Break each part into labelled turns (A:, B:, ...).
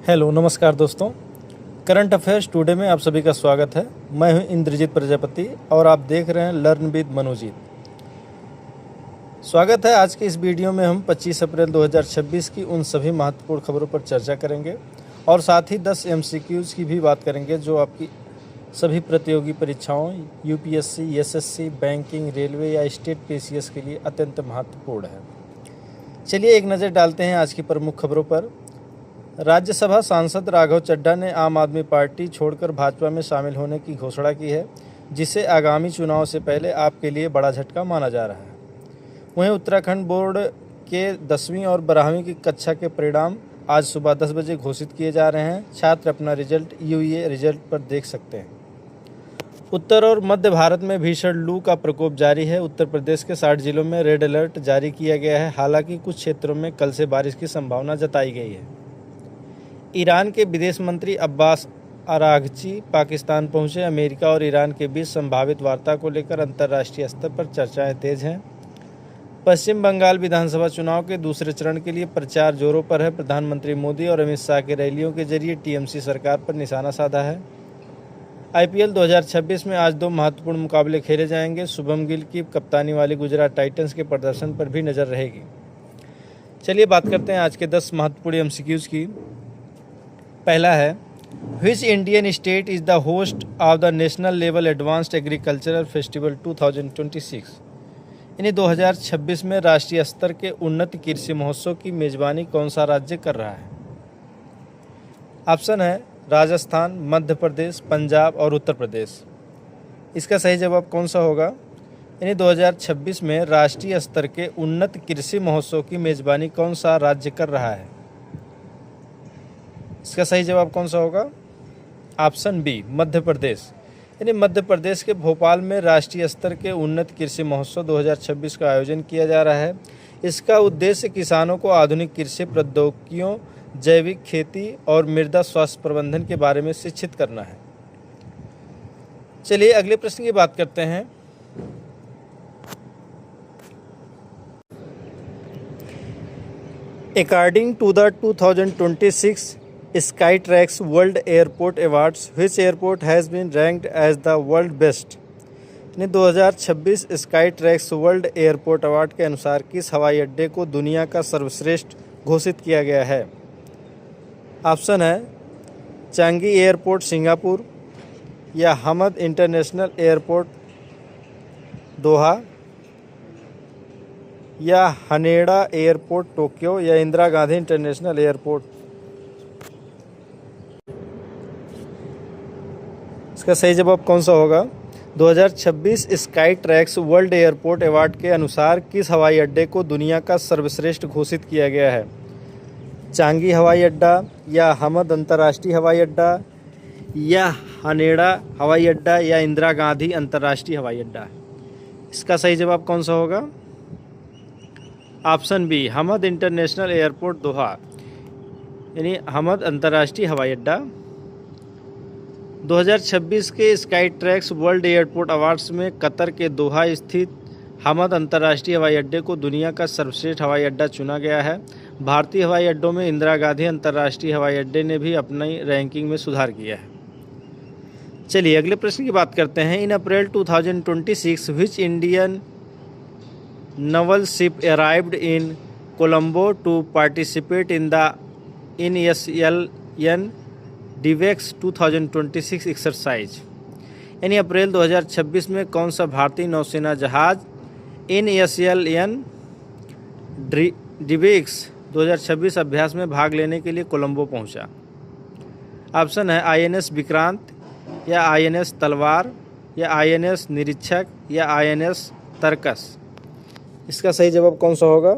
A: Hello नमस्कार दोस्तों। Current affairs today में आप सभी का स्वागत है। मैं हूं इंद्रजीत प्रजापति और आप देख रहे हैं लर्न विद मनोजीत। स्वागत है। आज के इस वीडियो में हम 25 अप्रैल 2026 की उन सभी महत्वपूर्ण खबरों पर चर्चा करेंगे और साथ ही 10 MCQs की भी बात करेंगे जो आपकी सभी प्रतियोगी परीक्षाओं UPSC, SSC, बैंकिंग, रेलवे या स्टेट PCS के लिए अत्यंत महत्वपूर्ण है। चलिए एक नज़र डालते हैं आज की प्रमुख खबरों पर। राज्यसभा सांसद राघव चड्ढा ने आम आदमी पार्टी छोड़कर भाजपा में शामिल होने की घोषणा की है, जिसे आगामी चुनाव से पहले आपके लिए बड़ा झटका माना जा रहा है। वहीं उत्तराखंड बोर्ड के 10वीं और 12वीं की कक्षा के परिणाम आज सुबह 10 बजे घोषित किए जा रहे हैं। छात्र अपना रिजल्ट UE रिजल्ट पर देख सकते हैं। उत्तर और मध्य भारत में भीषण लू का प्रकोप जारी है। उत्तर प्रदेश के 60 जिलों में रेड अलर्ट जारी किया गया है। हालांकि कुछ क्षेत्रों में कल से बारिश की संभावना जताई गई है। ईरान के विदेश मंत्री अब्बास अराघची पाकिस्तान पहुंचे। अमेरिका और ईरान के बीच संभावित वार्ता को लेकर अंतर्राष्ट्रीय स्तर पर चर्चाएं तेज हैं। पश्चिम बंगाल विधानसभा चुनाव के दूसरे चरण के लिए प्रचार जोरों पर है। प्रधानमंत्री मोदी और अमित शाह की रैलियों के जरिए TMC सरकार पर निशाना साधा है। IPL 2026 में आज 2 महत्वपूर्ण मुकाबले खेले जाएंगे। शुभम गिल की कप्तानी वाली गुजरात टाइटंस के प्रदर्शन पर भी नजर रहेगी। चलिए बात करते हैं आज के 10 महत्वपूर्ण MCQs की। पहला है, which Indian state is the host of the national level advanced agricultural festival 2026? यानी 2026 में राष्ट्रीय स्तर के उन्नत कृषि महोत्सव की मेजबानी कौन सा राज्य कर रहा है? ऑप्शन है राजस्थान, मध्य प्रदेश, पंजाब और उत्तर प्रदेश। इसका सही जवाब कौन सा होगा? यानी 2026 में राष्ट्रीय स्तर के उन्नत कृषि महोत्सव की मेजबानी कौन सा राज्य कर रहा है? इसका सही जवाब कौन सा होगा? Option B, Madhya Pradesh. यानी मध्य प्रदेश के भोपाल में राष्ट्रीय स्तर के उन्नत कृषि महोत्सव 2026 का आयोजन किया जा रहा है। इसका उद्देश्य किसानों को आधुनिक कृषि प्रौद्योगिकियों, जैविक खेती और मृदा स्वास्थ्य प्रबंधन के बारे में शिक्षित करना है। चलिए अगले प्रश्न की बात करते हैं। According to the 2026 Skytrax World Airport Awards, which airport has been ranked as the world best? यानी 2026 Skytrax World Airport Award के अनुसार किस हवाई अड्डे को दुनिया का सर्वश्रेष्ठ घोषित किया गया है? ऑप्शन है चांगी एयरपोर्ट सिंगापुर, या हमद इंटरनेशनल एयरपोर्ट दोहा, या हनेडा एयरपोर्ट टोक्यो, या इंदिरा गांधी इंटरनेशनल एयरपोर्ट। इसका सही जवाब कौन सा होगा? 2026 स्काईट्रैक्स वर्ल्ड एयरपोर्ट अवार्ड के अनुसार किस हवाई अड्डे को दुनिया का सर्वश्रेष्ठ घोषित किया गया है? चांगी हवाई अड्डा, या हमद अंतर्राष्ट्रीय हवाई अड्डा, या हनेडा हवाई अड्डा, या इंदिरा गांधी अंतर्राष्ट्रीय हवाई अड्डा। इसका सही जवाब कौन सा होगा? Option B, Hamad international airport दोहा, यानी हमद अंतर्राष्ट्रीय हवाई अड्डा। 2026 के स्काईट्रैक्स वर्ल्ड एयरपोर्ट अवार्ड्स में कतर के दोहा स्थित हमद अंतर्राष्ट्रीय हवाई अड्डे को दुनिया का सर्वश्रेष्ठ हवाई अड्डा चुना गया है। भारतीय हवाई अड्डों में इंदिरा गांधी अंतर्राष्ट्रीय हवाई अड्डे ने भी अपनी रैंकिंग में सुधार किया है। चलिए अगले प्रश्न की बात करते हैं। In April 2026 which Indian naval ship arrived in Colombo to participate in the INSLN DIVEX 2026 exercise? यानी अप्रैल 2026 में कौन सा भारतीय नौसेना जहाज INSLN DIVEX 2026 अभ्यास में भाग लेने के लिए कोलंबो पहुंचा? ऑप्शन है INS विक्रांत, या INS तलवार, या INS निरीक्षक, या INS तर्कस। इसका सही जवाब कौन सा होगा?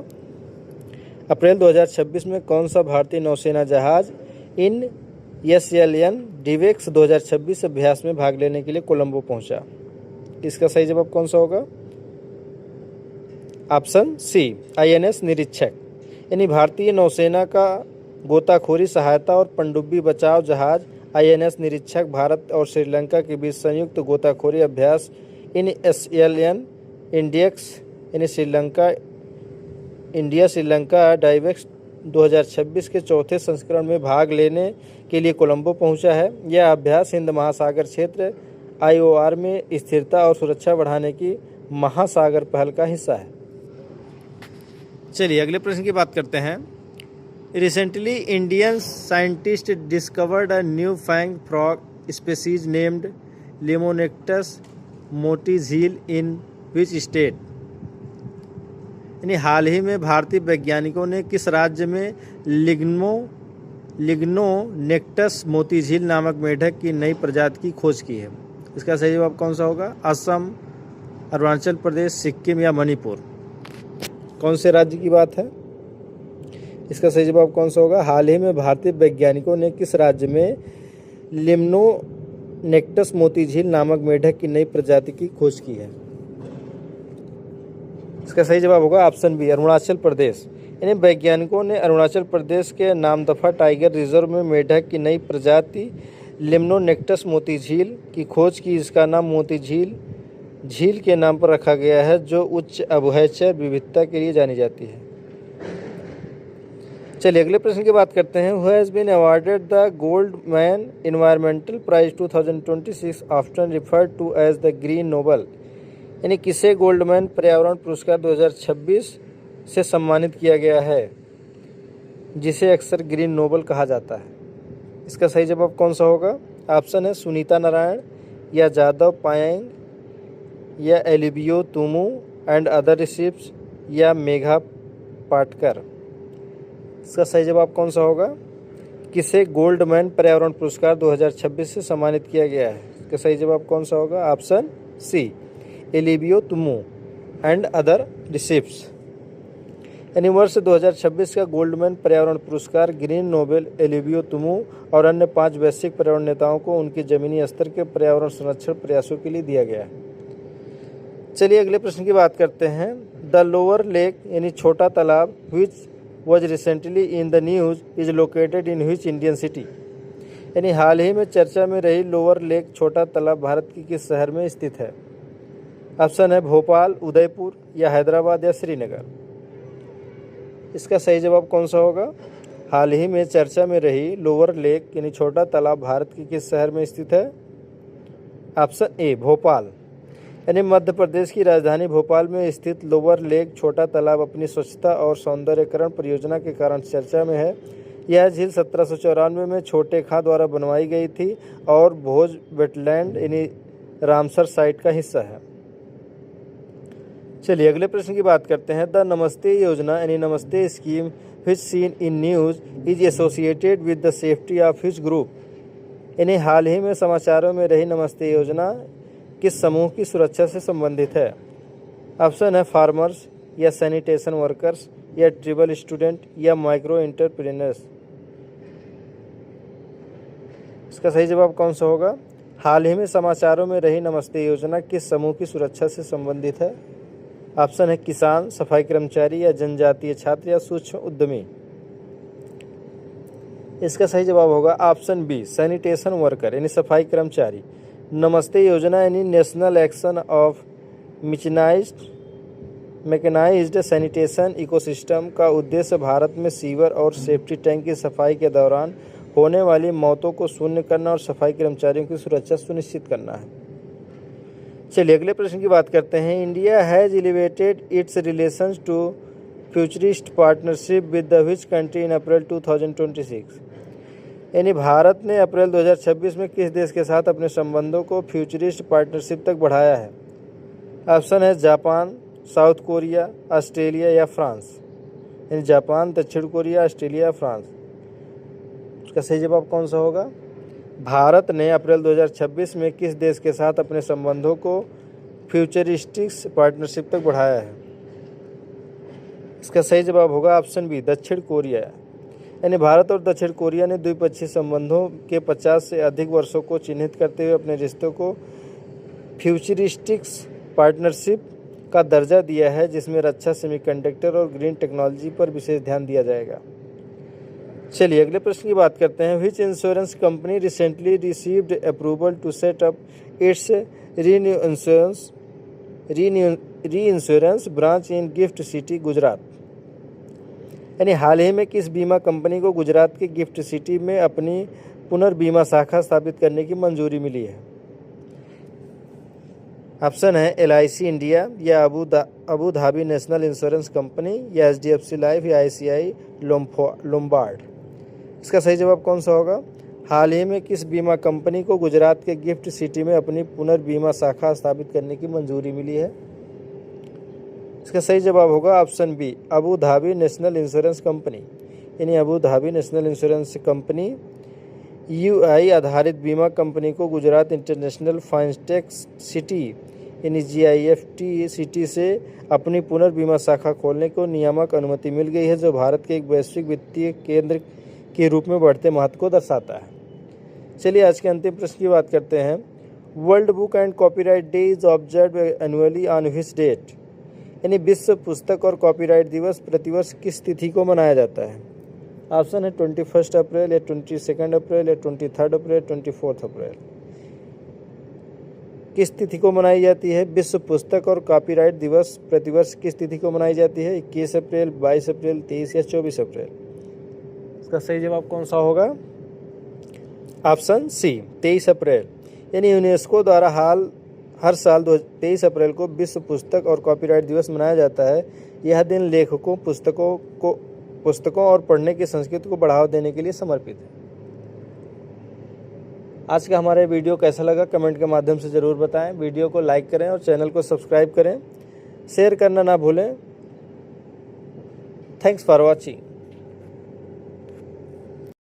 A: अप्रैल 2026 में कौन सा भारतीय नौसेना जहाज INSLN DIVEX 2026 अभ्यास में भाग लेने के लिए कोलंबो पहुंचा? इसका सही जवाब कौन सा होगा? ऑप्शन सी, INS निरीक्षक। यानी भारतीय नौसेना का गोताखोरी सहायता और पनडुब्बी बचाव जहाज INS निरीक्षक भारत और श्रीलंका के बीच संयुक्त गोताखोरी अभ्यास INSLN इंडियक्स यानी इंडिया श्रीलंका डाइवेक्स 2026 के चौथे संस्करण में भाग लेने के लिए कोलंबो पहुंचा है। यह अभ्यास हिंद महासागर क्षेत्र IOR में स्थिरता और सुरक्षा बढ़ाने की महासागर पहल का हिस्सा है। चलिए अगले प्रश्न की बात करते हैं। Recently Indian scientist discovered a new fang frog species named Limnonectes Motijheel in which state? यानी हाल ही में भारतीय वैज्ञानिकों ने किस राज्य में लिग्नोनेक्टस मोतीझील नामक मेढक की नई प्रजाति की खोज की है? इसका सही जवाब कौन सा होगा? असम, अरुणाचल प्रदेश, सिक्किम या मणिपुर? कौन से राज्य की बात है? इसका सही जवाब कौन सा होगा? हाल ही में भारतीय वैज्ञानिकों ने किस राज्य में लिग्नोनेक्टस मोतीझील नामक मेढक की नई प्रजाति की खोज की है? इसका सही जवाब होगा ऑप्शन बी, अरुणाचल प्रदेश। यानी वैज्ञानिकों ने अरुणाचल प्रदेश के नामदफा टाइगर रिजर्व में मेढक की नई प्रजाति लिम्नोनेक्टस मोतीझील की खोज की। इसका नाम मोतीझील झील के नाम पर रखा गया है, जो उच्च उभयचर विविधता के लिए जानी जाती है। चलिए अगले प्रश्न की बात करते हैं। Who has been awarded the Goldman environmental prize 2026 often referred to as the green Nobel? यानी किसे गोल्डमैन पर्यावरण पुरस्कार 2026 से सम्मानित किया गया है, जिसे अक्सर ग्रीन नोबल कहा जाता है? इसका सही जवाब कौन सा होगा? ऑप्शन है सुनीता नारायण या जादव पायेंग या एलिबियो तुमू एंड अदर रिसिप्ट्स या मेघा पाटकर? इसका सही जवाब कौन सा होगा? किसे गोल्डमैन पर्यावरण पुरस्कार 2026 से सम्मानित किया गया है? इसका सही जवाब कौन सा होगा? ऑप्शन सी, एलिबियो तुमू एंड अदर रिसिप्ट्स। यानी वर्ष 2026 का गोल्डमैन पर्यावरण पुरस्कार ग्रीन नोबेल, एलिबियो तुमू और अन्य 5 वैश्विक पर्यावरण नेताओं को उनके जमीनी स्तर के पर्यावरण संरक्षण प्रयासों के लिए दिया गया है। चलिए अगले प्रश्न की बात करते हैं। द लोअर लेक यानी छोटा तालाब which was recently in the news is located in which Indian city? यानी हाल ही में चर्चा में रही लोअर लेक छोटा तालाब भारत के किस शहर में स्थित है? ऑप्शन है भोपाल, उदयपुर या हैदराबाद या श्रीनगर? इसका सही जवाब कौन सा होगा? हाल ही में चर्चा में रही लोअर लेक यानी छोटा तालाब भारत के किस शहर में स्थित है? Option A, Bhopal. यानी मध्य प्रदेश की राजधानी भोपाल में स्थित लोअर लेक छोटा तालाब अपनी स्वच्छता और सौंदर्यकरण परियोजना के कारण चर्चा में है। यह झील 1794 में छोटे खां द्वारा बनवाई गई थी और भोज वेटलैंड यानी रामसर साइट का हिस्सा है। चलिए अगले प्रश्न की बात करते हैं। द नमस्ते योजना यानी नमस्ते scheme which seen in news is associated with the safety of which group? यानी हाल ही में समाचारों में रही नमस्ते योजना किस समूह की सुरक्षा से संबंधित है? ऑप्शन है फार्मर्स या सैनिटेशन वर्कर्स या ट्रिबल स्टूडेंट या माइक्रो एंटरप्रेन्योर्स? इसका सही जवाब कौन सा होगा? हाल ही में समाचारों में रही नमस्ते योजना किस समूह की सुरक्षा से संबंधित है? ऑप्शन है किसान, सफाई कर्मचारी या जनजातीय छात्र या सूक्ष्म उद्यमी? इसका सही जवाब होगा ऑप्शन बी, सैनिटेशन वर्कर यानी सफाई कर्मचारी। नमस्ते योजना यानी national action of mechanized sanitation ecosystem का उद्देश्य भारत में सीवर और सेफ्टी टैंक की सफाई के दौरान होने वाली मौतों को शून्य करना और सफाई कर्मचारियों की सुरक्षा सुनिश्चित करना है। चलिए अगले प्रश्न की बात करते हैं। India has elevated its relations to futurist partnership with the which country in April 2026? यानी भारत ने अप्रैल 2026 में किस देश के साथ अपने संबंधों को फ्यूचरिस्ट पार्टनरशिप तक बढ़ाया है? ऑप्शन है जापान, साउथ कोरिया, ऑस्ट्रेलिया या फ्रांस? यानी जापान, दक्षिण कोरिया, ऑस्ट्रेलिया या फ्रांस? उसका सही जवाब कौन सा होगा? भारत ने अप्रैल 2026 में किस देश के साथ अपने संबंधों को फ्यूचरिस्टिक्स पार्टनरशिप तक बढ़ाया है? इसका सही जवाब होगा ऑप्शन बी, दक्षिण कोरिया। यानी भारत और दक्षिण कोरिया ने द्विपक्षीय संबंधों के 50 से अधिक वर्षों को चिन्हित करते हुए अपने रिश्तों को फ्यूचरिस्टिक्स पार्टनरशिप का दर्जा दिया है, जिसमें रक्षा, सेमीकंडक्टर और ग्रीन टेक्नोलॉजी पर विशेष ध्यान दिया जाएगा। चलिए अगले प्रश्न की बात करते हैं। Which insurance company recently received approval to set up its reinsurance branch in GIFT city, Gujarat? यानी हाल ही में किस बीमा कंपनी को गुजरात के गिफ्ट सिटी में अपनी पुनर्बीमा शाखा स्थापित करने की मंजूरी मिली है? ऑप्शन है LIC इंडिया या Abu Dhabi National Insurance company या HDFC लाइफ या ICI लोम्बार्ड। इसका सही जवाब कौन सा होगा? हाल ही में किस बीमा कंपनी को गुजरात के गिफ्ट सिटी में अपनी पुनर्बीमा शाखा स्थापित करने की मंजूरी मिली है? इसका सही जवाब होगा option B, Abu Dhabi National Insurance Company. यानी Abu Dhabi National Insurance Company UI आधारित बीमा कंपनी को गुजरात इंटरनेशनल फाइनटेक सिटी यानी GIFT सिटी से अपनी पुनर्बीमा शाखा खोलने को नियामक अनुमति मिल गई है, जो भारत के एक वैश्विक वित्तीय केंद्र के रूप में बढ़ते महत्व को दर्शाता है। चलिए आज के अंतिम प्रश्न की बात करते हैं। World book and copyright day is observed annually on which date? यानी विश्व पुस्तक और कॉपीराइट दिवस प्रतिवर्ष किस तिथि को मनाया जाता है? ऑप्शन है 21 अप्रैल या 22 अप्रैल या 23 अप्रैल 24 अप्रैल। किस तिथि को मनाई जाती है विश्व पुस्तक और कॉपीराइट दिवस प्रतिवर्ष? किस तिथि को मनाई जाती है? 21 अप्रैल, 22 अप्रैल, 23 या 24 अप्रैल। इसका सही जवाब कौन सा होगा? ऑप्शन सी, 23 अप्रैल। यानी यूनेस्को द्वारा हर साल 23 अप्रैल को विश्व पुस्तक और कॉपीराइट दिवस मनाया जाता है। यह दिन लेखकों, पुस्तकों और पढ़ने की संस्कृति को बढ़ावा देने के लिए समर्पित है। आज का हमारा वीडियो कैसा लगा कमेंट के माध्यम से ज़रूर बताएं। वीडियो को लाइक करें और चैनल को सब्सक्राइब करें, शेयर करना ना भूलें। Thanks for watching.